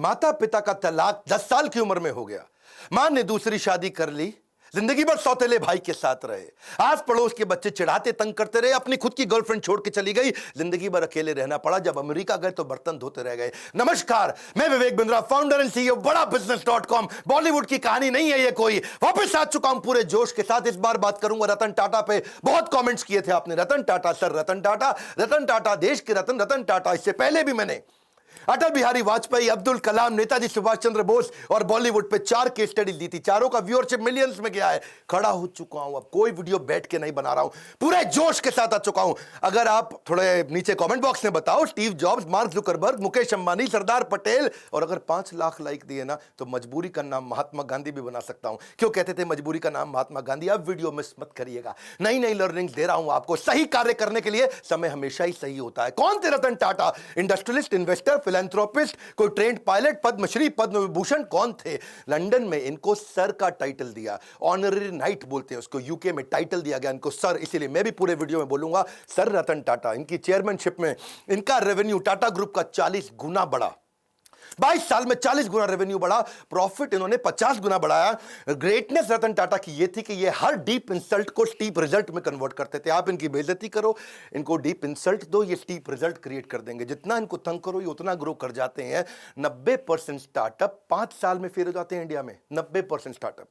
माता पिता का तलाक 10 साल की उम्र में हो गया। मां ने दूसरी शादी कर ली, जिंदगी भर सौतेले भाई के साथ रहे। आस पड़ोस के बच्चे चिढ़ाते तंग करते रहे, अपनी खुद की गर्लफ्रेंड छोड़ के चली गई, जिंदगी भर अकेले रहना पड़ा। जब अमेरिका गए तो बर्तन धोते रह गए। नमस्कार, मैं Vivek Bindra, founder and CEO बड़ा बिजनेस.com। बॉलीवुड की कहानी नहीं है ये कोई, वापस आ चुका हूं पूरे जोश के साथ। इस बार बात करूंगा रतन टाटा पे। बहुत कमेंट्स किए थे आपने, रतन टाटा सर, रतन टाटा, रतन टाटा देश के रतन, रतन टाटा। इससे पहले भी मैंने अटल बिहारी वाजपेयी, अब्दुल कलाम, नेताजी सुभाष चंद्र बोस और बॉलीवुड पे 4 केस स्टडी दी थी। चारों का व्यूअरशिप मिलियंस में गया है। खड़ा हो चुका हूं, अब कोई वीडियो बैठ के नहीं बना रहा हूं, पूरे जोश के साथ आ चुका हूं। अगर आप थोड़े नीचे कमेंट बॉक्स में बताओ, Steve Jobs, Mark Zuckerberg, Mukesh Ambani, Sardar Patel, और अगर 5 लाख लाइक दिए ना तो मजबूरी का नाम महात्मा गांधी भी बना सकता हूं। क्यों कहते थे मजबूरी का नाम महात्मा गांधी? अब वीडियो मिस मत करिएगा, नई नई लर्निंग दे रहा हूं आपको। सही कार्य करने के लिए समय हमेशा ही सही होता है। कौन थे Ratan Tata? Industrialist, investor, philanthropist, कोई ट्रेंड पायलट, पद्मश्री, पद्म विभूषण? कौन थे? लंदन में इनको सर का टाइटल दिया, ऑनररी नाइट बोलते हैं उसको। यूके में टाइटल दिया गया इनको सर, इसीलिए मैं भी पूरे वीडियो में बोलूंगा सर रतन टाटा। इनकी चेयरमैनशिप में इनका रेवेन्यू टाटा ग्रुप का 40 गुना बढ़ा। 22 साल में 40 गुना रेवेन्यू बढ़ा, प्रॉफिट इन्होंने 50 गुना बढ़ाया। ग्रेटनेस रतन टाटा की ये थी कि ये हर डीप इंसल्ट को स्टीप रिजल्ट में कन्वर्ट करते थे। आप इनकी बेइज्जती करो, इनको डीप इंसल्ट दो, ये स्टीप रिजल्ट क्रिएट कर देंगे। जितना इनको तंग करो ये उतना ग्रो कर जाते हैं। 90% स्टार्टअप 5 साल में फेल हो जाते हैं इंडिया में। 90% स्टार्टअप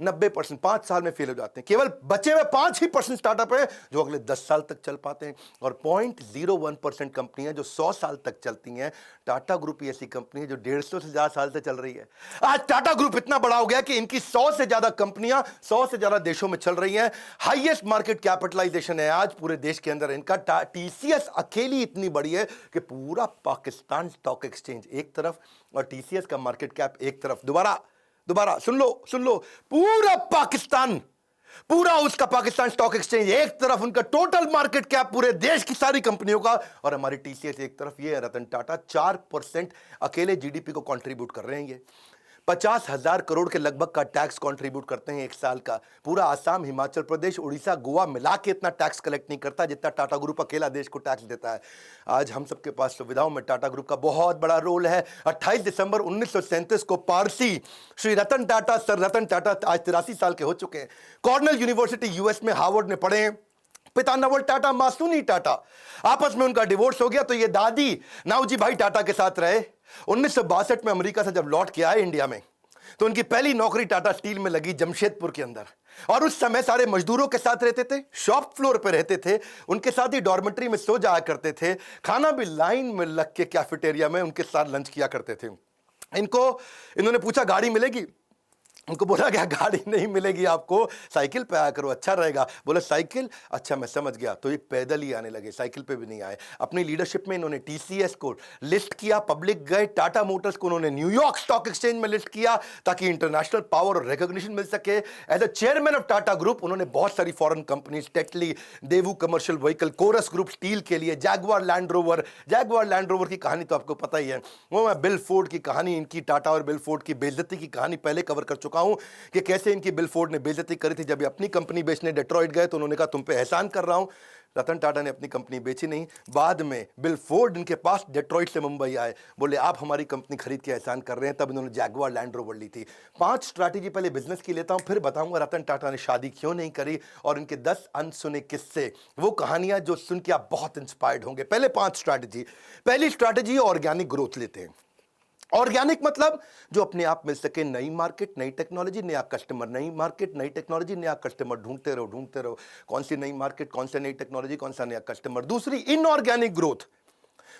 90% 5 साल में फेल हो जाते हैं। केवल बचे हुए 5% स्टार्टअप है जो अगले 10 साल तक चल पाते हैं, और 0.01% कंपनियां जो 100 साल तक चलती हैं। टाटा ग्रुप ऐसी कंपनी है जो 150 से ज्यादा साल से चल रही है। आज टाटा ग्रुप इतना बड़ा हो गया कि इनकी 100 से ज्यादा कंपनियां 100 से ज्यादा देशों में चल रही हैं। हाईएस्ट मार्केट कैपिटलाइजेशन है आज पूरे देश के अंदर इनका। टीसीएस अकेली इतनी बड़ी है कि पूरा पाकिस्तान स्टॉक एक्सचेंज एक तरफ और टीसीएस का मार्केट कैप एक तरफ। दोबारा सुन लो, पूरा पाकिस्तान, पूरा उसका पाकिस्तान स्टॉक एक्सचेंज एक तरफ, उनका टोटल मार्केट कैप पूरे देश की सारी कंपनियों का, और हमारी टीसीएस एक तरफ। ये रतन टाटा 4% अकेले जीडीपी को कंट्रीब्यूट कर रहे हैं। ये 50,000 करोड़ के लगभग का टैक्स कंट्रीब्यूट करते हैं एक साल का। पूरा आसाम, हिमाचल प्रदेश, उड़ीसा, गोवा मिला के इतना टैक्स कलेक्ट नहीं करता जितना टाटा ग्रुप अकेला देश को टैक्स देता है। आज हम सबके पास सुविधाओं में टाटा ग्रुप का बहुत बड़ा रोल है। 28 दिसंबर 1937 को पारसी श्री रतन टाटा, सर रतन टाटा, आज 83 साल के हो चुके हैं। कॉर्नेल यूनिवर्सिटी यूएस में हार्वर्ड में पढ़े हैं। पिता नवल टाटा, मां सुनी टाटा। आपस में उनका डिवोर्स हो गया तो ये दादी नाऊजी भाई टाटा के साथ रहे। 1962 में अमेरिका से जब लौट के आए इंडिया में तो उनकी पहली नौकरी टाटा स्टील में लगी जमशेदपुर के अंदर, और उस समय सारे मजदूरों के साथ रहते थे, शॉप फ्लोर पे रहते थे, उनके साथ ही डॉर्मेट्री में सो जाया करते थे, खाना भी लाइन में लग के कैफेटेरिया में उनके साथ लंच किया करते थे। इन्होंने पूछा गाड़ी मिलेगी? उनको बोला गया गाड़ी नहीं मिलेगी आपको, साइकिल पे आया करो अच्छा रहेगा। बोला साइकिल, अच्छा मैं समझ गया। तो ये पैदल ही आने लगे, साइकिल पे भी नहीं आए। अपनी लीडरशिप में इन्होंने टीसीएस को लिस्ट किया, पब्लिक गए। टाटा मोटर्स को उन्होंने न्यूयॉर्क स्टॉक एक्सचेंज में लिस्ट किया ताकि इंटरनेशनल पावर और रिकॉग्निशन मिल सके। As a chairman of Tata group उन्होंने बहुत सारी foreign companies, Tetley, Daewoo commercial vehicle, Corus group steel के लिए, जैगवार लैंड रोवर की कहानी तो आपको पता ही है। वो मैं बिल फोर्ड की कहानी, इनकी टाटा और बिल फोर्ड की बेइज्जती की कहानी पहले कवर कर चुका हूं कि कैसे इनकी बिल फोर्ड ने बेइज्जती करी थी। जब ये अपनी कंपनी बेचने डेट्रॉइट गए तो उन्होंने कहा तुम पे एहसान कर रहा हूं। रतन टाटा ने अपनी कंपनी बेची नहीं। बाद में बिल फोर्ड इनके पास डेट्रॉइट से मुंबई आए, बोले आप हमारी कंपनी खरीद के एहसान कर रहे हैं। तब इन्होंने जैगवार लैंड रोवर ली थी। 5 स्ट्रैटेजी पहले बिजनेस की लेता हूं, फिर बताऊंगा रतन टाटा ने शादी क्यों नहीं करी और इनके 10 अनसुने किस्से, वो कहानियां जो सुन के आप बहुत इंस्पायर्ड होंगे। पहले 5 स्ट्रैटेजी। पहली स्ट्रैटेजी ऑर्गेनिक ग्रोथ लेते हैं। ऑर्गेनिक मतलब जो अपने आप मिल सके, नई मार्केट, नई टेक्नोलॉजी, नया कस्टमर, नई मार्केट, नई टेक्नोलॉजी, नया कस्टमर, ढूंढते रहो। कौन सी नई मार्केट, कौन सी नई टेक्नोलॉजी, कौन सा नया कस्टमर। दूसरी इनऑर्गेनिक ग्रोथ,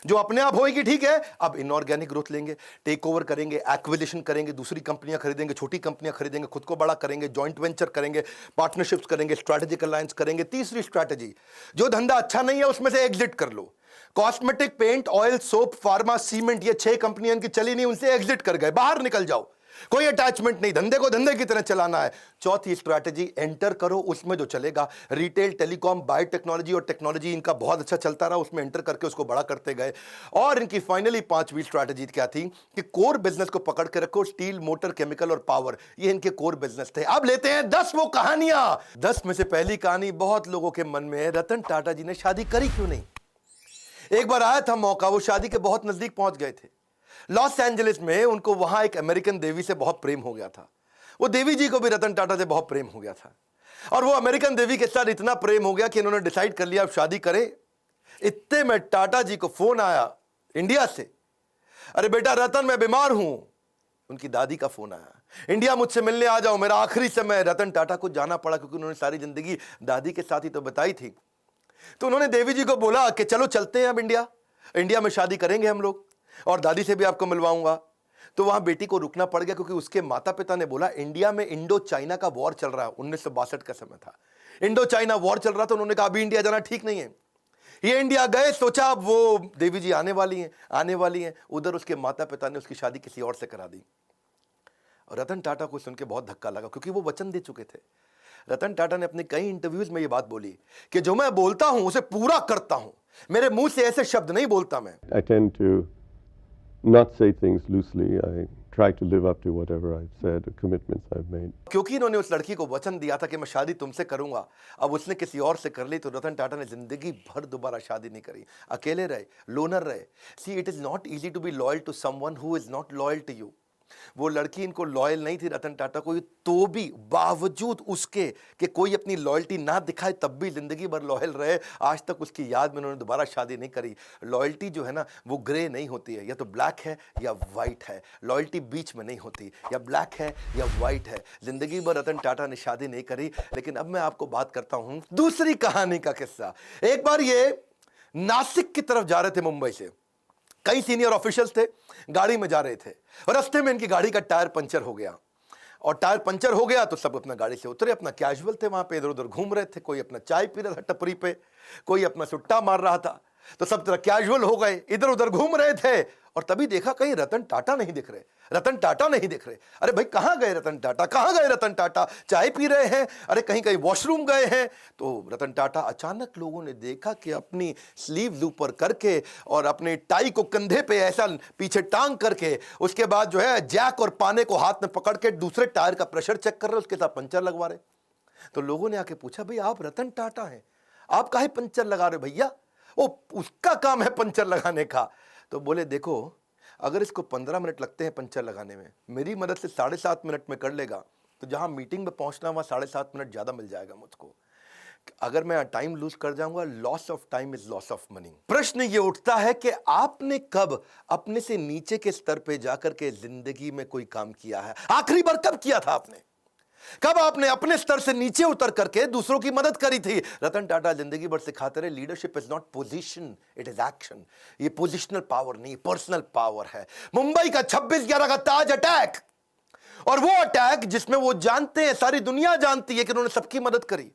जो अपने आप होएगी ठीक है, अब इनऑर्गेनिक ग्रोथ लेंगे, टेक ओवर करेंगे, एक्विजिशन करेंगे, दूसरी कंपनियां खरीदेंगे, छोटी कंपनियां खरीदेंगे, खुद को बड़ा करेंगे, जॉइंट वेंचर करेंगे, पार्टनरशिप्स करेंगे, स्ट्रैटेजिक अलायंस करेंगे। तीसरी स्ट्रैटेजी, जो धंधा अच्छा नहीं है उसमें से एग्जिट कर लो। Cosmetic, paint, oil, soap, pharma, cement, ये 6 कंपनियां इनकी चली नहीं, उनसे एग्जिट कर गए, बाहर निकल जाओ, कोई अटैचमेंट नहीं, धंधे को धंधे की तरह चलाना है। चौथी स्ट्रैटेजी, एंटर करो उसमें जो चलेगा। रिटेल, टेलीकॉम, बायोटेक्नोलॉजी और टेक्नोलॉजी इनका बहुत अच्छा चलता रहा, उसमें एंटर करके उसको बड़ा करते गए। और इनकी फाइनली 5वीं स्ट्रैटेजी क्या थी कि कोर बिजनेस को पकड़ के रखो। स्टील, मोटर, केमिकल और पावर, ये इनके कोर बिजनेस थे। अब लेते हैं 10 वो कहानियां। 10 में से पहली कहानी बहुत लोगों के मन में है, रतन टाटा जी ने शादी करी क्यों नहीं। एक बार आया था मौका, वो शादी के बहुत नजदीक पहुंच गए थे। लॉस एंजलिस में उनको वहां एक अमेरिकन देवी से बहुत प्रेम हो गया था। वो देवी जी को भी रतन टाटा से बहुत प्रेम हो गया था और वो अमेरिकन देवी के साथ इतना प्रेम हो गया कि इन्होंने डिसाइड कर लिया अब शादी करें। इतने में टाटा जी को फोन आया इंडिया से, अरे बेटा रतन मैं बीमार हूं। उनकी दादी का फोन आया, इंडिया मुझसे मिलने आ जाओ, मेरा आखिरी समय। रतन टाटा को जाना पड़ा क्योंकि उन्होंने सारी जिंदगी दादी के साथ ही तो बताई थी। तो उन्होंने देवी जी को बोला कि चलो चलते हैं अब इंडिया में शादी करेंगे हम लोग और दादी से भी आपको मिलवाऊंगा। तो वहां बेटी को रुकना पड़ गया क्योंकि उसके माता पिता ने बोला इंडिया में इंडो चाइना का वॉर चल रहा है, 1962 का समय था, इंडो चाइना वॉर चल रहा था। उन्होंने कहा अभी इंडिया जाना ठीक नहीं है। ये इंडिया गए, सोचा अब वो देवी जी आने वाली हैं। उधर उसके माता पिता ने उसकी शादी किसी और से करा दी। और रतन टाटा को सुन के बहुत धक्का लगा क्योंकि वो वचन दे चुके थे। रतन टाटा ने अपने कई इंटरव्यूज में ये बात बोली कि जो मैं बोलता हूं उसे पूरा करता हूं, मेरे मुंह से ऐसे शब्द नहीं बोलता मैं। I tend to not say things loosely. I try to live up to whatever I've said, the commitments I've made. क्योंकि इन्होंने उस लड़की को वचन दिया था कि मैं शादी तुमसे करूंगा, अब उसने किसी और से कर ली तो रतन टाटा ने जिंदगी भर दोबारा शादी नहीं करी, अकेले रहे, लोनर रहे। See it is not easy to be loyal to someone who is not loyal to you. वो लड़की इनको लॉयल नहीं थी रतन टाटा को, तो भी बावजूद उसके कि कोई अपनी लॉयल्टी ना दिखाए तब भी जिंदगी भर लॉयल रहे। आज तक उसकी याद में उन्होंने दोबारा शादी नहीं करी। लॉयल्टी जो है ना वो ग्रे नहीं होती है, या तो ब्लैक है या वाइट है। लॉयल्टी बीच में नहीं होती, या ब्लैक है या वाइट है। जिंदगी भर रतन टाटा ने शादी नहीं करी। लेकिन अब मैं आपको बात करता हूं दूसरी कहानी का किस्सा। एक बार ये नासिक की तरफ जा रहे थे मुंबई से, कई सीनियर ऑफिशियल्स थे, गाड़ी में जा रहे थे और रास्ते में इनकी गाड़ी का टायर पंचर हो गया। और टायर पंचर हो गया तो सब अपना गाड़ी से उतरे, अपना कैजुअल थे, वहां पे इधर उधर घूम रहे थे। कोई अपना चाय पी रहा था टपरी पे, कोई अपना सुट्टा मार रहा था। तो सब तरह कैजुअल हो गए, इधर उधर घूम रहे थे। और तभी देखा कहीं रतन टाटा नहीं दिख रहे, रतन टाटा नहीं दिख रहे। अरे भाई कहां गए रतन टाटा, कहां गए रतन टाटा? चाय पी रहे हैं, अरे कहीं कहीं वॉशरूम गए हैं। तो रतन टाटा अचानक लोगों ने देखा कि अपनी स्लीव्स ऊपर करके और अपने टाई को कंधे पे ऐसा पीछे टांग करके, उसके बाद जो है जैक और पाने को हाथ में पकड़ के दूसरे टायर का प्रेशर चेक कर रहे, उसके साथ पंचर लगवा रहे। तो लोगों ने आके पूछा भाई आप रतन टाटा हैं, आप काहे पंचर लगा रहे भैया? वो उसका काम है पंचर लगाने का। तो बोले देखो अगर इसको 15 मिनट लगते हैं पंचर लगाने में, मेरी मदद से 7.5 मिनट में कर लेगा, तो जहां मीटिंग में पहुंचना वहां 7.5 मिनट ज्यादा मिल जाएगा मुझको। अगर मैं टाइम लूज कर जाऊंगा, loss of time is loss of money. प्रश्न ये उठता है कि आपने कब अपने से नीचे के स्तर पे जाकर के जिंदगी में कोई काम किया है? आखिरी बार कब किया था आपने? कब आपने अपने स्तर से नीचे उतर करके दूसरों की मदद करी थी? रतन टाटा जिंदगी भर सिखाते रहे leadership is not position, it is action. ये पोजिशनल पावर नहीं, पर्सनल पावर है। मुंबई का 26/11 का ताज अटैक, और वो अटैक जिसमें वो जानते हैं, सारी दुनिया जानती है कि उन्होंने सबकी मदद करी।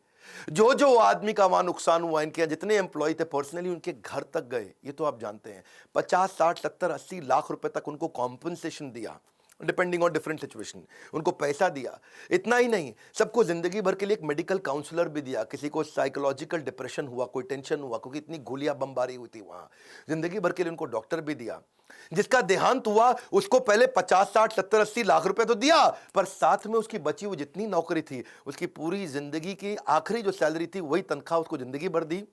जो जो आदमी का वहां नुकसान हुआ, इनके जितने एम्प्लॉय थे पर्सनली उनके घर तक गए, ये तो आप जानते हैं। 50, 60, 70, 80 लाख रुपए तक उनको कॉम्पनसेशन दिया, डिपेंडिंग ऑन डिफरेंट सिचुएशन, उनको पैसा दिया। इतना ही नहीं, सबको जिंदगी भर के लिए एक मेडिकल काउंसलर भी दिया। किसी को साइकोलॉजिकल डिप्रेशन हुआ, कोई टेंशन हुआ क्योंकि इतनी गोलियां बमबारी हुई थी वहां, जिंदगी भर के लिए उनको डॉक्टर भी दिया। जिसका देहांत हुआ उसको पहले 50, 60, 70, 80 लाख रुपए तो दिया, पर साथ में उसकी बची हुई जितनी नौकरी थी, उसकी पूरी जिंदगी की आखिरी जो सैलरी थी वही तनख्वाह उसको जिंदगी भर दी।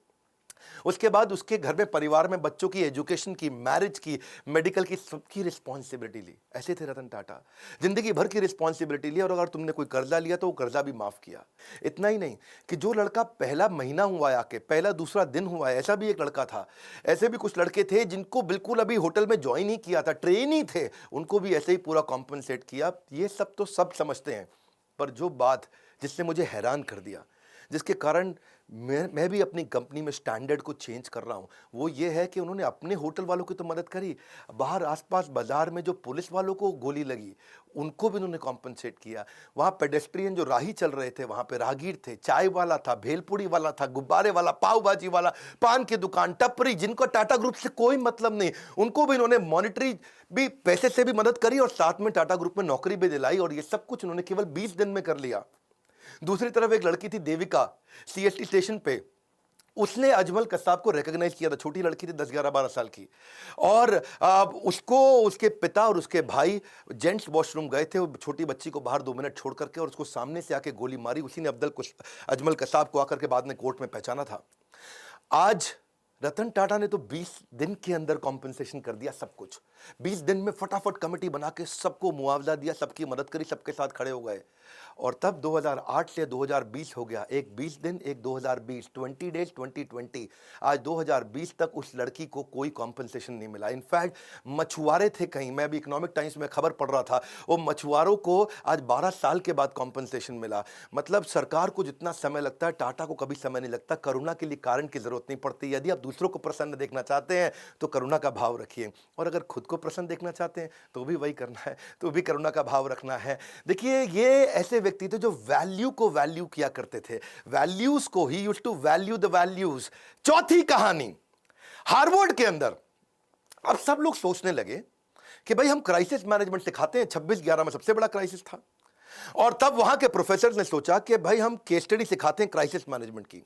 उसके बाद उसके घर में, परिवार में बच्चों की एजुकेशन की, मैरिज की, मेडिकल की, सबकी रिस्पॉन्सिबिलिटी ली। ऐसे थे रतन टाटा, जिंदगी भर की रिस्पॉन्सिबिलिटी ली। और अगर तुमने कोई कर्जा लिया तो वो कर्जा भी माफ किया। इतना ही नहीं कि जो लड़का पहला महीना हुआ है आके, पहला दूसरा दिन हुआ है, ऐसा भी एक लड़का था। ऐसे भी कुछ लड़के थे जिनको बिल्कुल अभी होटल में ज्वाइन ही किया था, ट्रेन ही थे, उनको भी ऐसे ही पूरा कॉम्पनसेट किया। ये सब तो सब समझते हैं, पर जो बात जिसने मुझे हैरान कर दिया, जिसके कारण मैं भी अपनी कंपनी में स्टैंडर्ड को चेंज कर रहा हूं, वो ये है कि उन्होंने अपने होटल वालों की तो मदद करी, बाहर आसपास बाजार में जो पुलिस वालों को गोली लगी उनको भी उन्होंने कॉम्पनसेट किया। वहां पेडेस्ट्रियन जो राही चल रहे थे, वहां पे राहगीर थे, चाय वाला था, भेलपुड़ी वाला था, गुब्बारे वाला, पाव भाजी वाला, पान की दुकान, टपरी, जिनको टाटा ग्रुप से कोई मतलब नहीं, उनको भी इन्होंने मॉनिटरी भी, पैसे से भी मदद करी और साथ में टाटा ग्रुप में नौकरी भी दिलाई। और ये सब कुछ उन्होंने केवल 20 दिन में कर लिया। दूसरी तरफ एक लड़की थी देविका, सीएसटी स्टेशन पे, उसने अजमल कसाब को रिकॉग्नाइज किया था। छोटी लड़की थी, 10, 11, 12 साल की। और उसको उसके पिता और उसके भाई जेंट्स वॉशरूम गए थे, छोटी बच्ची को बाहर 2 मिनट छोड़ करके, और उसको सामने से आके गोली मारी। उसी ने अजमल कसाब को आकर के बाद में कोर्ट में पहचाना था। आज रतन टाटा ने तो 20 दिन के अंदर कॉम्पनसेशन कर दिया सब कुछ। 20 दिन में फटाफट कमेटी बना के सबको मुआवजा दिया, सबकी मदद करी, सबके साथ खड़े हो गए। और तब 2008 से 2020 हो गया, एक 20 दिन एक 2020, 20 डेज 2020। आज 2020 तक उस लड़की को कोई कॉम्पनसेशन नहीं मिला। इनफैक्ट मछुआरे थे कहीं, मैं अभी इकोनॉमिक टाइम्स में खबर पढ़ रहा था, वो मछुआरों को आज 12 साल के बाद कॉम्पनसेशन मिला। मतलब सरकार को जितना समय लगता है, टाटा को कभी समय नहीं लगता। करुणा के लिए कारण की जरूरत नहीं पड़ती। यदि आप दूसरों को प्रसन्न देखना चाहते हैं तो करुणा का भाव रखिए, और अगर खुद को प्रसन्न देखना चाहते हैं तो भी वही करना है, तो भी करुणा का भाव रखना है। देखिए, ये ऐसे व्यक्ति थे जो वैल्यू को वैल्यू किया करते थे, वैल्यूज को ही used to value the values. चौथी कहानी, हार्वर्ड के अंदर अब सब लोग सोचने लगे कि भाई हम क्राइसिस मैनेजमेंट सिखाते हैं, 26/11 में सबसे बड़ा क्राइसिस था, और तब वहां के प्रोफेसर ने सोचा कि भाई हम केस स्टडी सिखाते हैं क्राइसिस मैनेजमेंट की।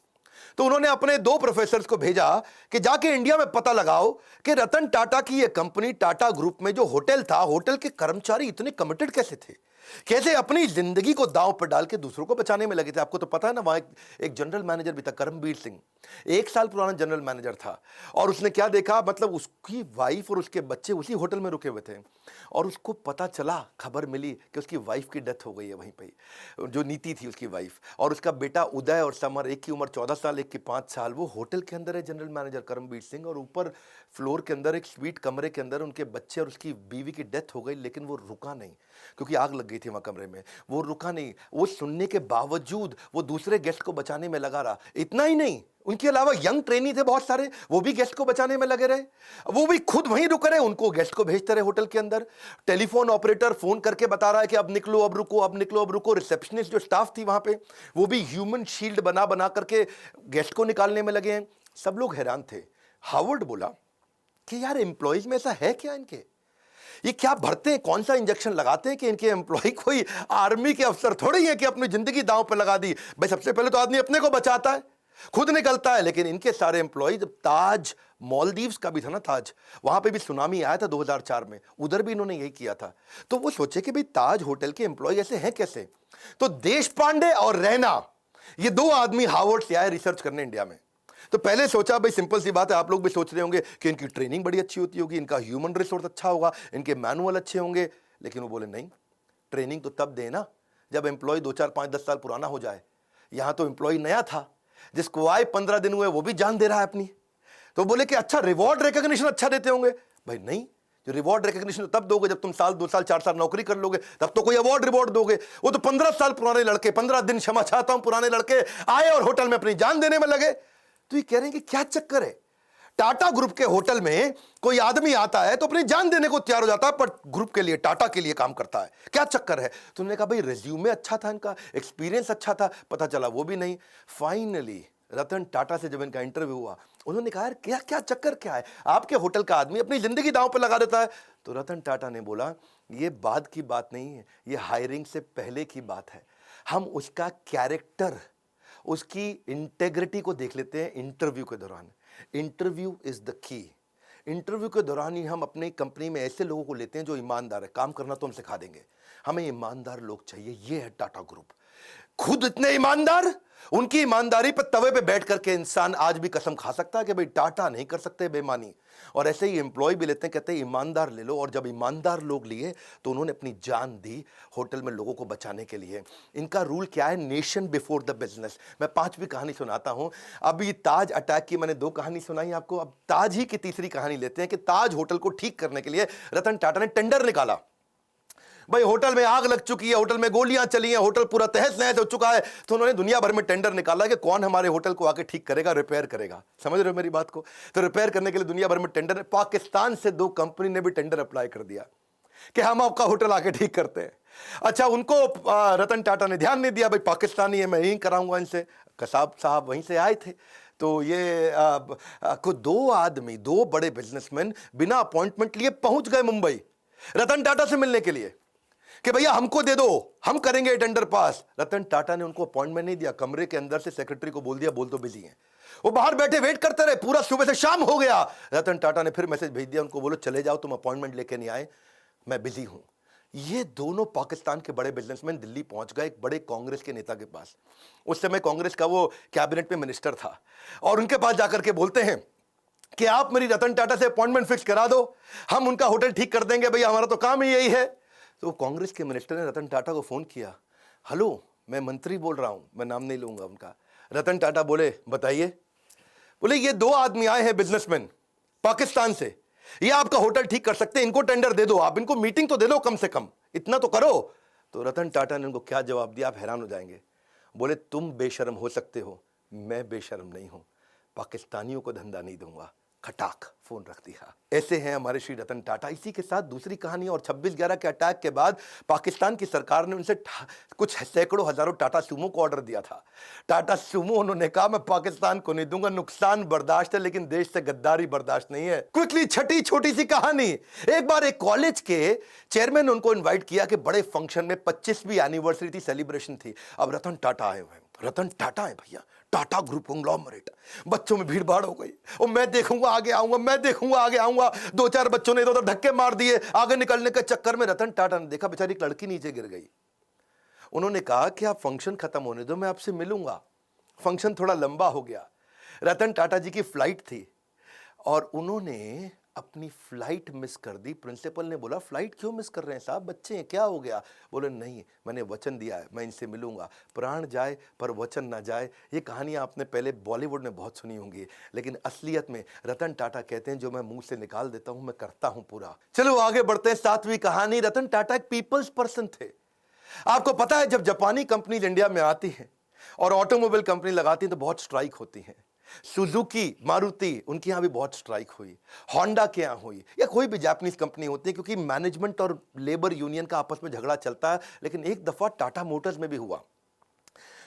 तो उन्होंने अपने 2 प्रोफेसर्स को भेजा कि जाके इंडिया में पता लगाओ कि रतन टाटा की ये कंपनी टाटा ग्रुप में जो होटल था, होटल के कर्मचारी इतने कमिटेड कैसे थे, कैसे अपनी जिंदगी को दांव पर डाल के दूसरों को बचाने में लगे थे। आपको तो पता है ना, वहां एक जनरल मैनेजर भी था, करमबीर सिंह, 1 साल पुराना जनरल मैनेजर था, और उसने क्या देखा, मतलब उसकी वाइफ और उसके बच्चे उसी होटल में रुके हुए थे, और उसको पता चला, खबर मिली कि उसकी वाइफ की डेथ हो गई है वहीं पे, जो नीति थी उसकी वाइफ, और उसका बेटा उदय और समर, एक की उम्र 14 साल, एक की 5 साल, वो होटल के अंदर है जनरल मैनेजर करमबीर सिंह, और ऊपर फ्लोर के अंदर एक स्वीट कमरे के अंदर उनके बच्चे और उसकी बीवी की डेथ हो गई। लेकिन वो रुका नहीं, क्योंकि आग लग गई थी वहां कमरे में। वो रुका नहीं, वो सुनने के बावजूद वो दूसरे गेस्ट को बचाने में लगा रहा। इतना ही नहीं, उनके अलावा यंग ट्रेनी थे बहुत सारे, वो भी गेस्ट को बचाने में लगे रहे, वो भी खुद वहीं रुक रहे, उनको गेस्ट को भेजते रहे होटल के अंदर। टेलीफोन ऑपरेटर फोन करके बता रहा है कि अब निकलो, अब रुको, अब निकलो, अब रुको। रिसेप्शनिस्ट जो स्टाफ थी वहां पे, वो भी ह्यूमन शील्ड बना बना करके गेस्ट को निकालने में लगे हैं। सब लोग हैरान थे। हार्वर्ड बोला कि यार एम्प्लॉइज में ऐसा है क्या, इनके ये क्या भरते हैं, कौन सा इंजेक्शन लगाते हैं कि इनके एम्प्लॉय कोई आर्मी के अफसर थोड़ी है कि अपनी जिंदगी दांव पर लगा दी। भाई सबसे पहले तो आदमी अपने को बचाता है, खुद निकलता है, लेकिन इनके सारे एम्प्लॉय, ताज मालदीव्स का भी था ना ताज, वहां पे भी सुनामी आया था 2004 में, उधर भी इन्होंने यही किया था। तो वो सोचे कि भाई ताज होटल के एम्प्लॉय ऐसे हैं कैसे। तो देश पांडे और रैना, ये 2 आदमी हार्वर्ड से आए रिसर्च करने इंडिया में। तो पहले सोचा भाई सिंपल सी बात है, आप लोग भी सोच रहे होंगे कि इनकी ट्रेनिंग बड़ी अच्छी होती होगी, इनका ह्यूमन रिसोर्स अच्छा होगा, इनके मैनुअल अच्छे होंगे। लेकिन वो बोले नहीं, ट्रेनिंग तो तब देना जब एम्प्लॉय 2, 4, 5, 10 साल पुराना हो जाए। यहां तो एम्प्लॉय नया था, जिसको आए 15 दिन हुए वो भी जान दे रहा है अपनी। तो बोले कि अच्छा रिवॉर्ड रिकॉग्निशन अच्छा देते होंगे। भाई नहीं, जो रिवॉर्ड रिकॉग्निशन तब दोगे जब तुम साल 2 साल 4 साल नौकरी कर लोगे, तब तो कोई अवार्ड रिवॉर्ड दोगे। वो तो 15 साल पुराने लड़के, 15 दिन क्षमा चाहता हूं, पुराने लड़के आए और होटल में अपनी जान देने में लगे। तो ये कह रहे हैं कि क्या चक्कर है, टाटा ग्रुप के होटल में कोई आदमी आता है तो अपनी जान देने को तैयार हो जाता है, पर ग्रुप के लिए, टाटा के लिए काम करता है, क्या चक्कर है। तुमने कहा भाई रिज्यूमे अच्छा था, इनका एक्सपीरियंस अच्छा था, पता चला वो भी नहीं। फाइनली रतन टाटा से जब इनका इंटरव्यू हुआ, उन्होंने कहा यार क्या क्या चक्कर क्या है, आपके होटल का आदमी अपनी जिंदगी दांव पर लगा देता है। तो रतन टाटा ने बोला ये बाद की बात नहीं है, ये हायरिंग से पहले की बात है। हम उसका कैरेक्टर, उसकी इंटेग्रिटी को देख लेते हैं इंटरव्यू के दौरान। Interview is the key. Interview के दौरान ही हम अपनी कंपनी में ऐसे लोगों को लेते हैं जो ईमानदार है, काम करना तो हम सिखा देंगे, हमें ईमानदार लोग चाहिए। ये है टाटा ग्रुप, खुद इतने ईमानदार, उनकी ईमानदारी पर तवे पे बैठ करके इंसान आज भी कसम खा सकता है कि भाई टाटा नहीं कर सकते बेईमानी। और ऐसे ही एम्प्लॉय भी लेते हैं, कहते हैं ईमानदार ले लो। और जब ईमानदार लोग लिए तो उन्होंने अपनी जान दी होटल में लोगों को बचाने के लिए। इनका रूल क्या है, नेशन बिफोर द बिजनेस। मैं 5वीं कहानी सुनाता हूं। अभी ताज अटैक की मैंने 2 कहानी सुनाई आपको, अब ताज ही की तीसरी कहानी लेते हैं कि ताज होटल को ठीक करने के लिए रतन टाटा ने टेंडर निकाला। भाई होटल में आग लग चुकी है, होटल में गोलियां चली हैं, होटल पूरा तहस नहस हो चुका है। तो उन्होंने दुनिया भर में टेंडर निकाला कि कौन हमारे होटल को आके ठीक करेगा, रिपेयर करेगा। समझ रहे हो मेरी बात को। तो रिपेयर करने के लिए दुनिया भर में टेंडर, पाकिस्तान से 2 कंपनी ने भी टेंडर अप्लाई कर दिया कि हम आपका होटल आके ठीक करते हैं। अच्छा, उनको रतन टाटा ने ध्यान नहीं दिया, भाई पाकिस्तानी है, मैं यही कराऊंगा इनसे। कसाब साहब वहीं से आए थे। तो ये को 2 आदमी, 2 बड़े बिजनेसमैन बिना अपॉइंटमेंट लिए पहुंच गए मुंबई रतन टाटा से मिलने के लिए कि भैया हमको दे दो, हम करेंगे टेंडर पास। रतन टाटा ने उनको अपॉइंटमेंट नहीं दिया, कमरे के अंदर से सेक्रेटरी को बोल दिया बोल तो बिजी हैं। वो बाहर बैठे वेट करते रहे, पूरा सुबह से शाम हो गया। रतन टाटा ने फिर मैसेज भेज दिया उनको, बोलो चले जाओ, तुम अपॉइंटमेंट लेके नहीं आए, मैं बिजी हूं। ये दोनों पाकिस्तान के बड़े बिजनेसमैन दिल्ली पहुंच गए एक बड़े कांग्रेस के नेता के पास। उस समय कांग्रेस का वो कैबिनेट में मिनिस्टर था, और उनके पास जाकर के बोलते हैं कि आप मेरी रतन टाटा से अपॉइंटमेंट फिक्स करा दो, हम उनका होटल ठीक कर देंगे, भैया हमारा तो काम ही यही है। तो कांग्रेस के मिनिस्टर ने रतन टाटा को फोन किया, हेलो मैं मंत्री बोल रहा हूं, मैं नाम नहीं लूंगा उनका। रतन टाटा बोले बताइए। बोले ये दो आदमी आए हैं बिजनेसमैन पाकिस्तान से, ये आपका होटल ठीक कर सकते हैं, इनको टेंडर दे दो, आप इनको मीटिंग तो दे दो, कम से कम इतना तो करो। तो रतन टाटा ने उनको क्या जवाब दिया, आप हैरान हो जाएंगे। बोले तुम बेशर्म हो सकते हो, मैं बेशर्म नहीं हूं, पाकिस्तानियों को धंधा नहीं दूंगा। खटाक फोन रख दिया। ऐसे हैं हमारे श्री रतन टाटा। इसी के साथ दूसरी कहानी, और 26/11 के अटैक के बाद पाकिस्तान की सरकार ने उनसे कुछ सैकड़ों हजारों टाटा सूमो को ऑर्डर दिया था। टाटा सूमो उन्होंने कहा मैं पाकिस्तान को नहीं दूंगा, नुकसान बर्दाश्त है लेकिन देश से गद्दारी बर्दाश्त नहीं है। क्विकली छठी छोटी सी कहानी, एक बार एक कॉलेज के चेयरमैन ने उनको इन्वाइट किया कि बड़े फंक्शन में 25वीं एनिवर्सरी थी, सेलिब्रेशन थी। अब रतन टाटा आए हुए हैं, रतन टाटा है भैया, टाटा ग्रुप कंग्लोमरेट। बच्चों में भीड़ भाड़ हो गई, और मैं देखूंगा आगे आऊंगा, मैं देखूंगा आगे आऊंगा। दो चार बच्चों ने इधर धक्के मार दिए, आगे निकलने के चक्कर में रतन टाटा ने देखा बेचारी एक लड़की नीचे गिर गई। उन्होंने कहा कि आप फंक्शन खत्म होने दो, मैं आपसे मिलूंगा। फंक्शन थोड़ा लंबा हो गया, रतन टाटा जी की फ्लाइट थी और उन्होंने अपनी फ्लाइट मिस कर दी। प्रिंसिपल ने बोला फ्लाइट क्यों मिस कर रहे हैं साहब, बच्चे हैं, क्या हो गया? बोले नहीं, मैंने वचन दिया है, मैं इनसे मिलूंगा, प्राण जाए पर वचन ना जाए। ये कहानियां आपने पहले बॉलीवुड में बहुत सुनी होंगी, लेकिन असलियत में रतन टाटा कहते हैं जो मैं मुंह से निकाल देता हूं मैं करता हूं पूरा। चलो आगे बढ़ते हैं, 7वीं कहानी। रतन टाटा एक पीपल्स पर्सन थे। आपको पता है जब जापानी कंपनीज इंडिया में आती हैं और ऑटोमोबाइल कंपनी लगाती हैं तो बहुत स्ट्राइक होती हैं। सुजुकी, मारुति, उनके यहां भी बहुत स्ट्राइक हुई, होंडा के यहां हुई, या कोई भी जापानीज कंपनी होती है, क्योंकि मैनेजमेंट और लेबर यूनियन का आपस में झगड़ा चलता है। लेकिन एक दफा टाटा मोटर्स में भी हुआ,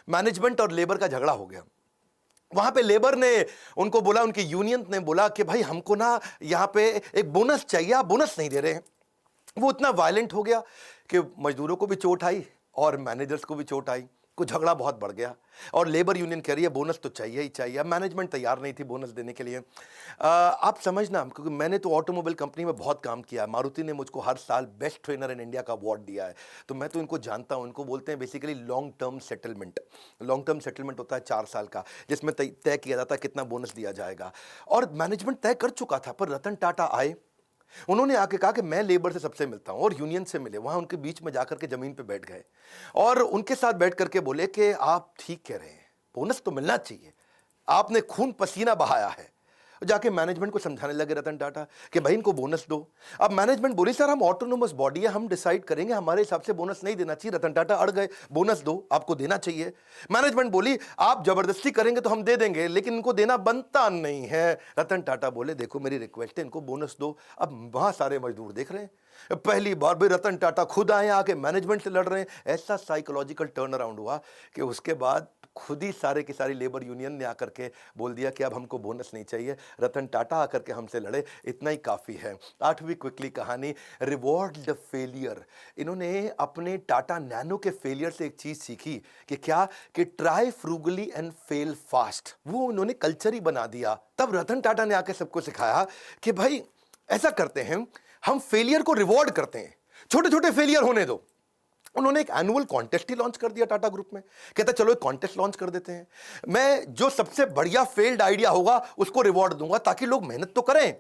मैनेजमेंट और लेबर का झगड़ा हो गया। वहां पे लेबर ने उनको बोला, उनकी यूनियन ने बोला कि भाई हमको ना यहां पे एक बोनस चाहिए, आप बोनस नहीं दे रहे हैं। वो इतना वायलेंट हो गया कि मजदूरों को भी चोट आई और मैनेजर्स को भी चोट आई, कुछ झगड़ा बहुत बढ़ गया। और लेबर यूनियन कह रही है बोनस तो चाहिए ही चाहिए। अब मैनेजमेंट तैयार नहीं थी बोनस देने के लिए। आप समझना, क्योंकि मैंने तो ऑटोमोबाइल कंपनी में बहुत काम किया है, मारुति ने मुझको हर साल बेस्ट ट्रेनर इन इंडिया का अवार्ड दिया है, तो मैं तो इनको जानता हूं। इनको बोलते हैं basically long term settlement. Long term settlement होता है 4 साल का, जिसमें तय किया जाता है कितना बोनस दिया जाएगा। और मैनेजमेंट तय कर चुका था, पर रतन टाटा आए, उन्होंने आके कहा कि मैं लेबर से सबसे मिलता हूं, और यूनियन से मिले। वहां उनके बीच में जाकर के जमीन पे बैठ गए और उनके साथ बैठ करके बोले कि आप ठीक कह रहे हैं, बोनस तो मिलना चाहिए, आपने खून पसीना बहाया है। जाके मैनेजमेंट को समझाने लगे रतन टाटा कि भाई इनको बोनस दो। अब मैनेजमेंट बोली सर हम ऑटोनोमस बॉडी है, हम डिसाइड करेंगे, हमारे हिसाब से बोनस नहीं देना चाहिए। रतन टाटा अड़ गए, बोनस दो, आपको देना चाहिए। मैनेजमेंट बोली आप जबरदस्ती करेंगे तो हम दे देंगे, लेकिन इनको देना बनता नहीं है। रतन टाटा बोले देखो मेरी रिक्वेस्ट है, इनको बोनस दो। अब वहां सारे मजदूर देख रहे हैं, पहली बार भी रतन टाटा खुद आए, आके मैनेजमेंट से लड़ रहे हैं। ऐसा साइकोलॉजिकल टर्न अराउंड हुआ कि उसके बाद खुद ही सारे की सारी लेबर यूनियन ने आकर के बोल दिया कि अब हमको बोनस नहीं चाहिए, रतन टाटा आकर के हमसे लड़े, इतना ही काफ़ी है। 8वीं क्विकली कहानी, रिवॉर्ड द फेलियर। इन्होंने अपने टाटा नैनो के फेलियर से एक चीज़ सीखी कि क्या, कि try frugally and fail fast. वो उन्होंने कल्चर ही बना दिया। तब रतन टाटा ने आकर सबको सिखाया कि भाई ऐसा करते हैं, हम फेलियर को रिवॉर्ड करते हैं, छोटे छोटे फेलियर होने दो। उन्होंने एक एनुअल कॉन्टेस्ट ही लॉन्च कर दिया टाटा ग्रुप में। कहता चलो एक कॉन्टेस्ट लॉन्च कर देते हैं, मैं जो सबसे बढ़िया फेल्ड आइडिया होगा उसको रिवॉर्ड दूंगा, ताकि लोग मेहनत तो करें,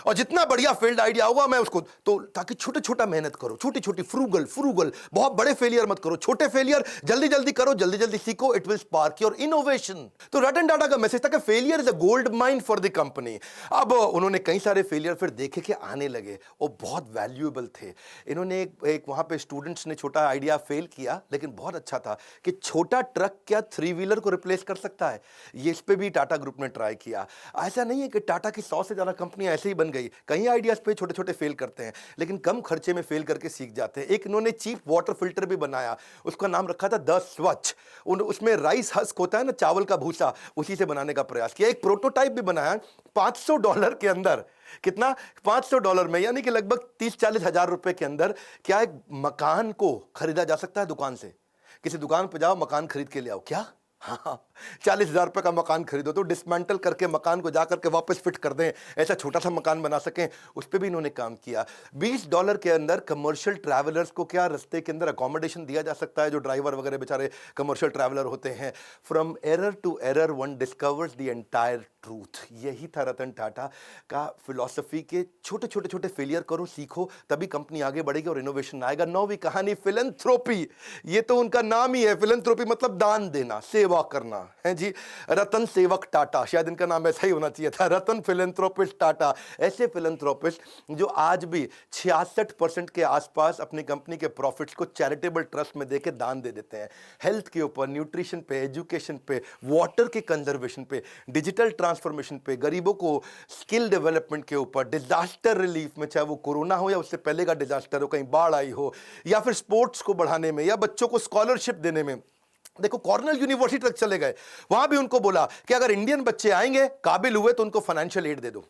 और जितना बढ़िया फेल्ड आइडिया होगा मैं उसको, तो ताकि छोटे छोटा मेहनत करो, छोटी छोटी फ्रूगल, बहुत बड़े फेलियर मत करो, छोटे फेलियर जल्दी जल्दी करो, जल्दी जल्दी सीखो, it will spark your innovation. तो रतन टाटा का मैसेज था कि failure is a gold mine for the company. अब उन्होंने कई सारे फेलियर फिर देखे कि आने लगे, वो बहुत वैल्यूएबल थे। इन्होंने एक वहां पे स्टूडेंट्स ने छोटा आइडिया फेल किया, लेकिन बहुत अच्छा था कि छोटा ट्रक क्या 3 व्हीलर को रिप्लेस कर सकता है। ये इस पे भी टाटा ग्रुप ने ट्राई किया। ऐसा नहीं है कि टाटा की 100 से ज्यादा कंपनियां ऐसे ही बन गई, कई आइडियाज पे छोटे छोटे फेल करते हैं, लेकिन कम खर्चे में फेल करके सीख जाते हैं। एक इन्होंने चीप वाटर फिल्टर भी बनाया, उसका नाम रखा था द स्वच्छ। उसमें राइस हस्क होता है ना, चावल का भूसा, उसी से बनाने का प्रयास किया। एक प्रोटोटाइप भी बनाया $500 के अंदर। कितना? $500 में, यानी कि लगभग 30-40 हजार रुपए के अंदर क्या एक मकान को खरीदा जा सकता है दुकान से। किसी दुकान पे जाओ, मकान खरीद के ले आओ। क्या? हाँ, 40,000 रुपए का मकान खरीदो तो डिसमेंटल करके मकान को जाकर के वापस फिट कर दें, ऐसा छोटा सा मकान बना सकें, उस पर भी इन्होंने काम किया। $20 के अंदर कमर्शियल ट्रैवलर्स को क्या रास्ते के अंदर अकोमोडेशन दिया जा सकता है, जो ड्राइवर वगैरह बेचारे कमर्शियल ट्रैवलर होते हैं। From error to error one discovers the entire truth. यही था रतन टाटा का फिलॉसफी के छोटे छोटे छोटे फेलियर करो, सीखो, तभी कंपनी आगे बढ़ेगी और इनोवेशन आएगा। नौवीं कहानी फिलैंथ्रोपी, ये तो उनका नाम ही है। फिलैंथ्रोपी मतलब दान देना, सेवा करना है जी। रतन सेवक टाटा, शायद इनका नाम ऐसा ही होना चाहिए था, रतन फिलैंथ्रोपिस्ट टाटा। ऐसे फिलैंथ्रोपिस्ट जो आज भी 66% के आसपास अपनी कंपनी के प्रॉफिट्स को चैरिटेबल ट्रस्ट में देके दान दे देते हैं। हेल्थ के ऊपर, न्यूट्रिशन पे, एजुकेशन पे, वाटर के कंजर्वेशन पे, डिजिटल ट्रांसफॉर्मेशन पे, गरीबों को स्किल डेवलपमेंट के ऊपर, डिजास्टर रिलीफ में, चाहे वो कोरोना हो या उससे पहले का डिजास्टर हो, कहीं बाढ़ आई हो, या फिर स्पोर्ट्स को बढ़ाने में, या बच्चों को स्कॉलरशिप देने में। देखो कॉर्नेल यूनिवर्सिटी तक चले गए, वहां भी उनको बोला कि अगर इंडियन बच्चे आएंगे, काबिल हुए, तो उनको फाइनेंशियल एड दे दो।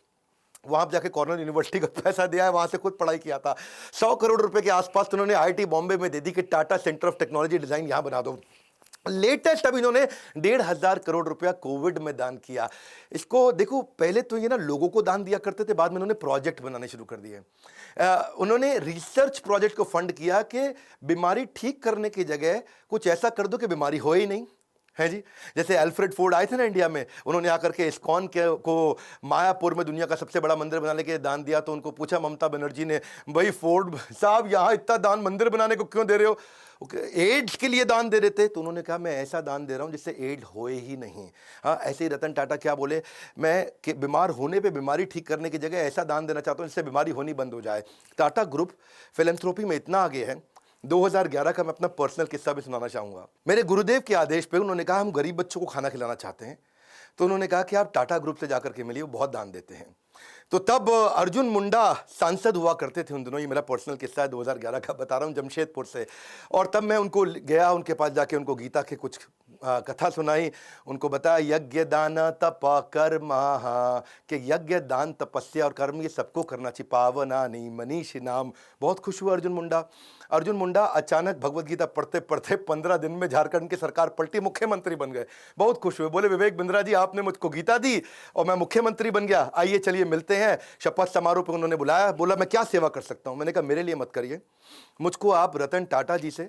वहां जाके कॉर्नेल यूनिवर्सिटी का पैसा दिया है, वहां से खुद पढ़ाई किया था। 100 करोड़ रुपए के आसपास तो उन्होंने आईआईटी बॉम्बे में दे दी कि Tata centre of technology design यहां बना दो। लेटेस्ट अब इन्होंने 1,500 करोड़ रुपया कोविड में दान किया। इसको देखो, पहले तो ये ना लोगों को दान दिया करते थे, बाद में उन्होंने प्रोजेक्ट बनाने शुरू कर दिए। उन्होंने रिसर्च प्रोजेक्ट को फंड किया कि बीमारी ठीक करने की जगह कुछ ऐसा कर दो कि बीमारी हो ही नहीं, है जी। जैसे अल्फ्रेड फोर्ड आए थे ना इंडिया में, उन्होंने आकर के इस्कॉन के को मायापुर में दुनिया का सबसे बड़ा मंदिर बनाने के दान दिया। तो उनको पूछा ममता बनर्जी ने, भाई फोर्ड साहब यहाँ इतना दान मंदिर बनाने को क्यों दे रहे हो? एड्स के लिए दान दे रहे थे। तो उन्होंने कहा मैं ऐसा दान दे रहा हूं जिससे एड्स होए ही नहीं। हाँ, ऐसे ही रतन टाटा क्या बोले, मैं बीमार होने पे बीमारी ठीक करने की जगह ऐसा दान देना चाहता हूं जिससे बीमारी होनी बंद हो जाए। टाटा ग्रुप फिलैंथ्रोपी में इतना आगे है। 2011 का मैं अपना पर्सनल किस्सा भी सुनाना चाहूंगा। मेरे गुरुदेव के आदेश पे उन्होंने कहा हम गरीब बच्चों को खाना खिलाना चाहते हैं। तो उन्होंने कहा कि आप टाटा ग्रुप से जाकर के मिलिए, वो बहुत दान देते हैं। तो तब अर्जुन मुंडा सांसद हुआ करते थे उन दिनों, ये मेरा पर्सनल किस्सा है, 2011 का बता रहा हूँ, जमशेदपुर से। और तब मैं उनको गया, उनके पास जाके उनको गीता के कुछ कथा सुनाई, उनको बताया यज्ञ दान तप कर्म, कि यज्ञ दान तपस्या और कर्म ये सबको करना चाहिए, पावनानि मनीषी नाम। बहुत खुश हुआ अर्जुन मुंडा अचानक भगवत गीता पढ़ते पढ़ते 15 दिन में झारखंड की सरकार पलटी, मुख्यमंत्री बन गए। बहुत खुश हुए, बोले विवेक बिंद्रा जी आपने मुझको गीता दी और मैं मुख्यमंत्री बन गया, आइए चलिए मिलते हैं। शपथ समारोह पे उन्होंने बुलाया, बोला मैं क्या सेवा कर सकता हूं? मैंने कहा मेरे लिए मत करिए, मुझको आप रतन टाटा जी से,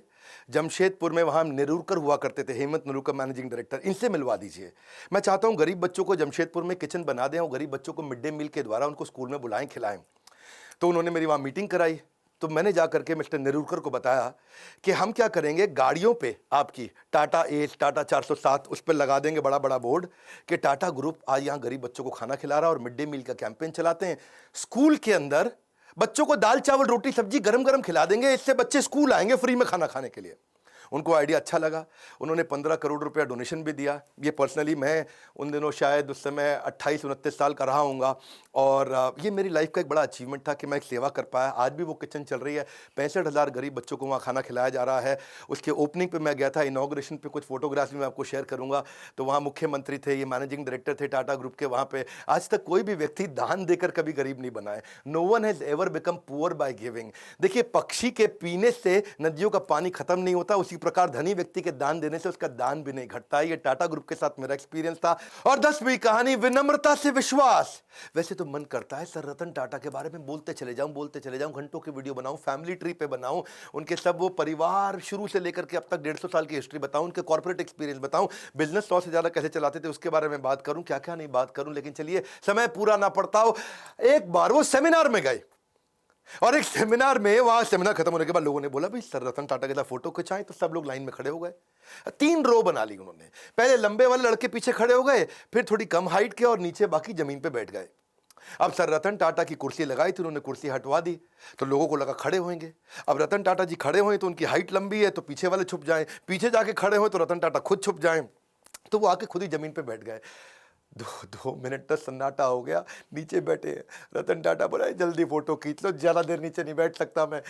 जमशेदपुर में वहां नेरुरकर हुआ करते थे, हेमंत नेरुरकर मैनेजिंग डायरेक्टर, इनसे मिलवा दीजिए। मैं चाहता हूं गरीब बच्चों को जमशेदपुर में किचन बना दें और गरीब बच्चों को मिड डे मील के द्वारा उनको स्कूल में बुलाएं, खिलाएं। तो उन्होंने मेरी वहां मीटिंग कराई। तो मैंने जाकर के मिस्टर नेरुरकर को बताया कि हम क्या करेंगे, गाड़ियों पे आपकी टाटा एस, टाटा 407 उस पर लगा देंगे बड़ा बड़ा बोर्ड कि टाटा ग्रुप आज यहाँ गरीब बच्चों को खाना खिला रहा है और मिड डे मील का कैंपेन चलाते हैं। स्कूल के अंदर बच्चों को दाल चावल रोटी सब्जी गरम गरम खिला देंगे, इससे बच्चे स्कूल आएंगे फ्री में खाना खाने के लिए। उनको आइडिया अच्छा लगा, उन्होंने 15 करोड़ रुपया डोनेशन भी दिया। ये पर्सनली मैं उन दिनों शायद उस समय 28-29 साल का रहा हूँगा और ये मेरी लाइफ का एक बड़ा अचीवमेंट था कि मैं एक सेवा कर पाया। आज भी वो किचन चल रही है, 65,000 गरीब बच्चों को वहाँ खाना खिलाया जा रहा है। उसके ओपनिंग पे मैं गया था, इनॉग्रेशन पे कुछ फोटोग्राफ्स भी मैं आपको शेयर करूँगा। तो वहाँ मुख्यमंत्री थे, ये मैनेजिंग डायरेक्टर थे टाटा ग्रुप के। वहाँ पे आज तक कोई भी व्यक्ति दान देकर कभी गरीब नहीं बना है। No one has ever become poor by giving. देखिए पक्षी के पीने से नदियों का पानी खत्म नहीं होता, उसी प्रकार धनी व्यक्ति के दान देने से उसका दान भी नहीं घटता। ये टाटा ग्रुप के साथ मेरा एक्सपीरियंस था। और 10वीं कहानी विनम्रता से विश्वास। वैसे तो मन करता है सर रतन टाटा के बारे में बोलते चले जाऊं, घंटों की वीडियो बनाऊं, फैमिली ट्री पे बनाऊं, उनके सब वो परिवार शुरू से लेकर के अब तक 150 साल की हिस्ट्री बताऊं, उनके कॉर्पोरेट एक्सपीरियंस बताऊं, बिजनेस 100 से ज्यादा कैसे चलाते थे उसके बारे में बात करूं, क्या क्या नहीं बात करूं। लेकिन चलिए समय पूरा ना पड़ता हो। एक बार वो सेमिनार में गए और एक सेमिनार में, वहां सेमिनार खत्म होने के बाद लोगों ने बोला भाई सर रतन टाटा के साथ फोटो खिंचाएं, तो सब लोग लाइन में खड़े हो गए। 3 रो बना ली उन्होंने, पहले लंबे वाले लड़के पीछे खड़े हो गए, फिर थोड़ी कम हाइट के और नीचे बाकी जमीन पे बैठ गए। अब सर रतन टाटा की कुर्सी लगाई थी, उन्होंने कुर्सी हटवा दी तो लोगों को लगा खड़े होंगे। अब रतन टाटा जी खड़े हुए तो उनकी हाइट लंबी है तो पीछे वाले छुप जाएं, पीछे जाके खड़े हुए तो रतन टाटा खुद छुप जाएं, तो वो आके खुद ही जमीन पे बैठ गए। 2 मिनट तक सन्नाटा हो गया, नीचे बैठे। रतन टाटा बोला जल्दी फोटो खींच लो, ज़्यादा देर नीचे नहीं बैठ सकता मैं।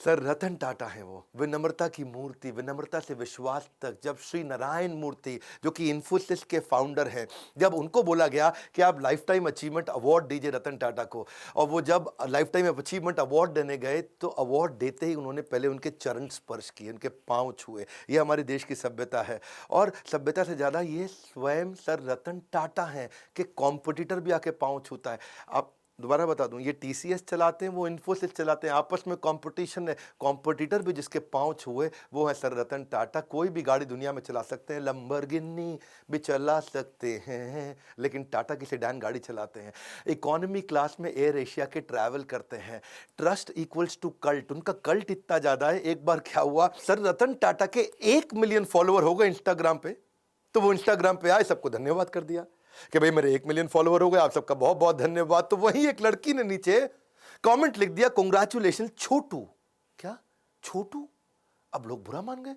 सर रतन टाटा है वो, विनम्रता की मूर्ति, विनम्रता से विश्वास तक। जब श्री नारायण मूर्ति जो कि इन्फोसिस के फाउंडर हैं, जब उनको बोला गया कि आप लाइफ टाइम अचीवमेंट अवार्ड दीजिए रतन टाटा को, और वो जब लाइफ टाइम अचीवमेंट अवार्ड देने गए तो अवार्ड देते ही उन्होंने पहले उनके चरण स्पर्श किए, उनके पाँव छुए। ये हमारे देश की सभ्यता है, और सभ्यता से ज़्यादा ये स्वयं सर रतन टाटा हैं कि कॉम्पिटिटर भी आके पाँव छूता है। आप दोबारा बता दूं, ये टीसीएस चलाते हैं, वो इन्फोसिस चलाते हैं, आपस में कंपटीशन है। कॉम्पिटिटर भी जिसके पांव छुए वो है सर रतन टाटा। कोई भी गाड़ी दुनिया में चला सकते हैं, लंबरगिनी भी चला सकते हैं, लेकिन टाटा की सेडान गाड़ी चलाते हैं। इकोनॉमी क्लास में एयर एशिया के ट्रैवल करते हैं। ट्रस्ट इक्वल्स टू कल्ट, उनका कल्ट इतना ज्यादा है। एक बार क्या हुआ, सर रतन टाटा के 1 मिलियन फॉलोअर हो गए इंस्टाग्राम पे, तो वो इंस्टाग्राम पे आए, सबको धन्यवाद कर दिया कि भाई मेरे 1 मिलियन फॉलोअर हो गए, आप सबका बहुत बहुत धन्यवाद। तो वहीं एक लड़की ने नीचे कमेंट लिख दिया, कांग्रेचुलेशन छोटू। क्या छोटू? अब लोग बुरा मान गए,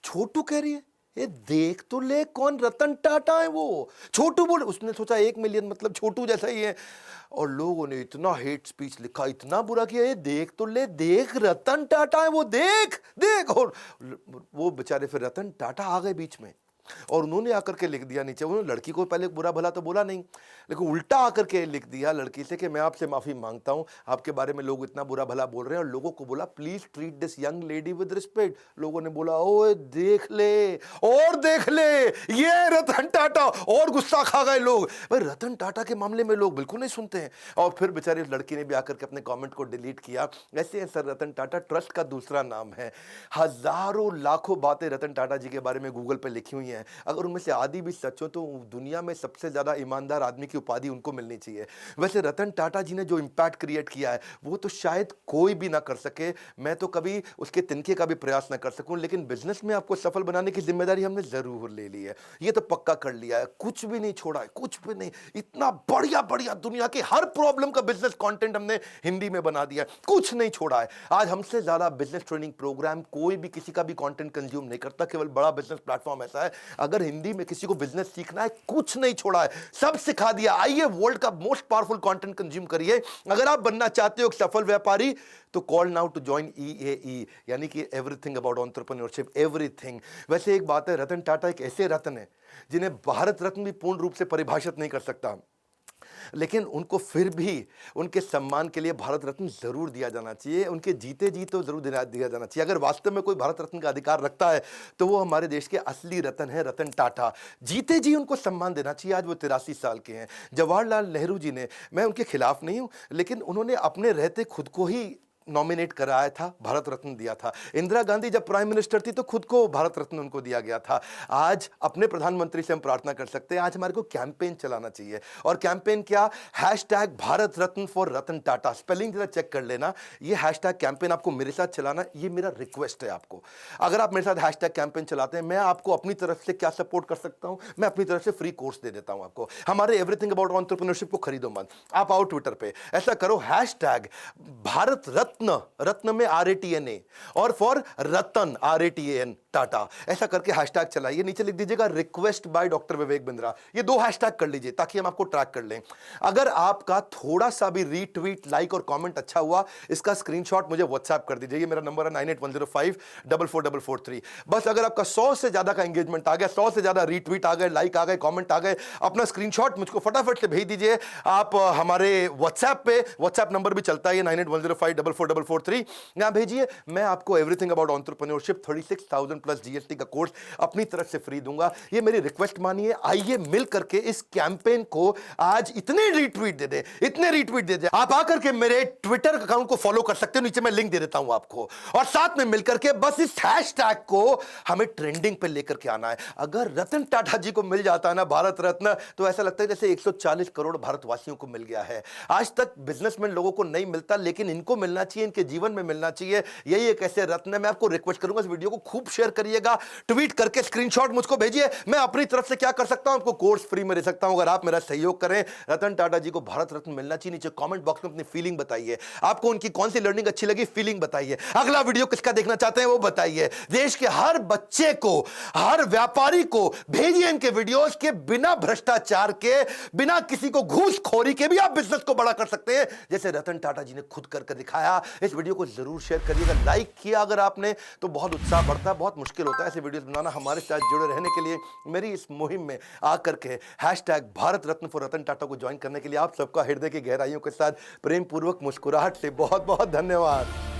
छोटू कह रही है, ये देख तो ले कौन रतन टाटा है वो, छोटू बोल। उसने सोचा 1 मिलियन मतलब छोटू जैसा ही है, और लोगों ने इतना हेट स्पीच लिखा, इतना बुरा किया, ये देख तो ले, देख रतन टाटा है वो, देख देख। और वो बेचारे फिर रतन टाटा आ गए बीच में, और उन्होंने आकर के लिख दिया नीचे, उन्होंने लड़की को पहले बुरा भला तो बोला नहीं, लेकिन उल्टा आकर के लिख दिया लड़की से कि मैं आपसे माफी मांगता हूं, आपके बारे में लोग इतना बुरा भला बोल रहे हैं, और लोगों को बोला please treat this young lady with respect. लोगों ने बोला ओए देख ले, और देख ले, ये रतन टाटा, और गुस्सा खा गए लोग। भाई रतन टाटा के मामले में लोग बिल्कुल नहीं सुनते हैं। और फिर बेचारी लड़की ने भी आकर के अपने कॉमेंट को डिलीट किया। ऐसे है सर रतन टाटा, ट्रस्ट का दूसरा नाम है। हजारों लाखों बातें रतन टाटा जी के बारे में गूगल पे लिखी हुई हैं, अगर उनमें से आधी भी सच हो तो दुनिया में सबसे ज्यादा ईमानदार आदमी की उपाधि उनको मिलनी चाहिए। वैसे रतन टाटा जी ने जो इंपैक्ट क्रिएट किया है वो तो शायद कोई भी ना कर सके, मैं तो कभी उसके तिनके का भी प्रयास ना कर सकूं, लेकिन बिजनेस में आपको सफल बनाने की जिम्मेदारी हमने जरूर ले ली है, ये तो पक्का कर लिया है, कुछ भी नहीं छोड़ा है, कुछ भी नहीं। इतना बढ़िया बढ़िया दुनिया के हर प्रॉब्लम का बिजनेस कंटेंट हमने हिंदी में बना दिया है, कुछ नहीं छोड़ा है। आज हमसे ज्यादा बिजनेस ट्रेनिंग प्रोग्राम कोई भी किसी का भी कंटेंट कंज्यूम नहीं करता, केवल बड़ा बिजनेस प्लेटफॉर्म ऐसा है। अगर हिंदी में किसी को बिजनेस सीखना है, कुछ नहीं छोड़ा है, सब सिखा दिया। आइए वर्ल्ड का मोस्ट पावरफुल कंटेंट कंज्यूम करिए। अगर आप बनना चाहते हो एक सफल व्यापारी, तो call now to join EAE, यानी कि एवरीथिंग अबाउट एंटरप्रेन्योरशिप, एवरीथिंग। वैसे एक बात है, रतन टाटा एक ऐसे रत्न है जिन्हें भारत रत्न भी पूर्ण रूप से परिभाषित नहीं कर सकता, लेकिन उनको फिर भी उनके सम्मान के लिए भारत रत्न जरूर दिया जाना चाहिए, उनके जीते जी तो जरूर दिया जाना चाहिए। अगर वास्तव में कोई भारत रत्न का अधिकार रखता है तो वो हमारे देश के असली रत्न है, रतन टाटा। जीते जी उनको सम्मान देना चाहिए। आज वो 83 साल के हैं। जवाहरलाल नेहरू जी ने, मैं उनके खिलाफ नहीं हूं, लेकिन उन्होंने अपने रहते खुद को ही नॉमिनेट कराया था, भारत रत्न दिया था। इंदिरा गांधी जब प्राइम मिनिस्टर थी तो खुद को भारत रत्न उनको दिया गया था। आज अपने प्रधानमंत्री से हम प्रार्थना कर सकते हैं, आज हमारे को कैंपेन चलाना चाहिए। और कैंपेन क्या? Hashtag Bharat Ratna for Ratan Tata. Spelling जरा चेक कर लेना। ये हैशटैग कैंपेन आपको मेरे साथ चलाना, ये मेरा रिक्वेस्ट है आपको। अगर आप मेरे साथ हैशटैग कैंपेन चलाते हैं, मैं आपको अपनी तरफ से क्या सपोर्ट कर सकता हूं, मैं अपनी तरफ से फ्री कोर्स दे देता हूं आपको। हमारे एवरीथिंग अबाउट एंटरप्रेन्योरशिप को खरीदो मत, आप आओ ट्विटर पे, ऐसा करो हैशटैग भारत रत्न, रत्न में RATNA, और फॉर रतन RATAN टाटा, ऐसा करके हैशटैग चलाइए। नीचे लिख दीजिएगा request by doctor Vivek Bindra. ये 2 हैशटैग कर लीजिए ताकि हम आपको ट्रैक कर लें। अगर आपका थोड़ा सा भी रीट्वीट, लाइक और कमेंट अच्छा हुआ, इसका स्क्रीनशॉट मुझे व्हाट्सएप कर दीजिए। ये मेरा नंबर है 9810544443। बस अगर आपका 100 से ज्यादा का एंगेजमेंट आ गया, 100 से ज्यादा रीट्वीट आ गए, लाइक आ गए, कमेंट आ गए, अपना स्क्रीनशॉट मुझको फटाफट से भेज दीजिए। आप हमारे व्हाट्सएप पे, व्हाट्सएप नंबर भी चलता है 9810544443, यहां भेजिए। मैं आपको everything about entrepreneurship 36,000 plus GST का कोर्स अपनी तरफ से फ्री दूंगा। ये मेरी रिक्वेस्ट मानिए। आइए मिल करके इस कैंपेन को आज इतने रीट्वीट दे दे, इतने रीट्वीट दे दे। आप आकर के मेरे ट्विटर अकाउंट को फॉलो कर सकते हो, नीचे मैं लिंक दे देता हूं आपको, और साथ में मिलकर के बस इस हैशटैग को हमें ट्रेंडिंग पे लेकर के आना है। अगर रतन टाटा जी को मिल जाता है ना भारत रत्न, तो ऐसा लगता है जैसे 140 करोड़ भारतवासियों को मिल गया है। आज तक बिजनेसमैन लोगों को नहीं मिलता, लेकिन इनको मिलना चाहिए, इनके जीवन में मिलना चाहिए। यही एक ऐसे रत्न है। मैं आपको रिक्वेस्ट करूंगा इस वीडियो को खूब शेयर करिएगा, ट्वीट करके स्क्रीनशॉट मुझको भेजिए। मैं अपनी तरफ से क्या कर सकता हूं, आपको कोर्स फ्री में दे सकता हूं अगर आप मेरा सहयोग करें। रतन टाटा जी को भारत रत्न मिलना चाहिए। नीचे कमेंट बॉक्स में अपनी फीलिंग बताइए, आपको उनकी कौन सी लर्निंग अच्छी लगी, फीलिंग बताइए। अगला वीडियो किसका देखना चाहते हैं वो बताइए। देश के हर बच्चे को, हर व्यापारी को भेजिए इनके वीडियोस के, बिना भ्रष्टाचार के, बिना किसी को घूसखोरी के भी आप बिजनेस को बड़ा कर सकते हैं, जैसे रतन टाटा जी ने खुद करके दिखाया। इस वीडियो को जरूर शेयर करिएगा, लाइक किया अगर आपने तो बहुत उत्साह बढ़ता है। बहुत मुश्किल होता है ऐसे वीडियोस बनाना। हमारे साथ जुड़े रहने के लिए, मेरी इस मुहिम में आकर के हैशटैग भारत रत्न फॉर रतन टाटा को ज्वाइन करने के लिए आप सबका हृदय की गहराइयों के साथ प्रेम पूर्वक मुस्कुराहट से बहुत बहुत धन्यवाद।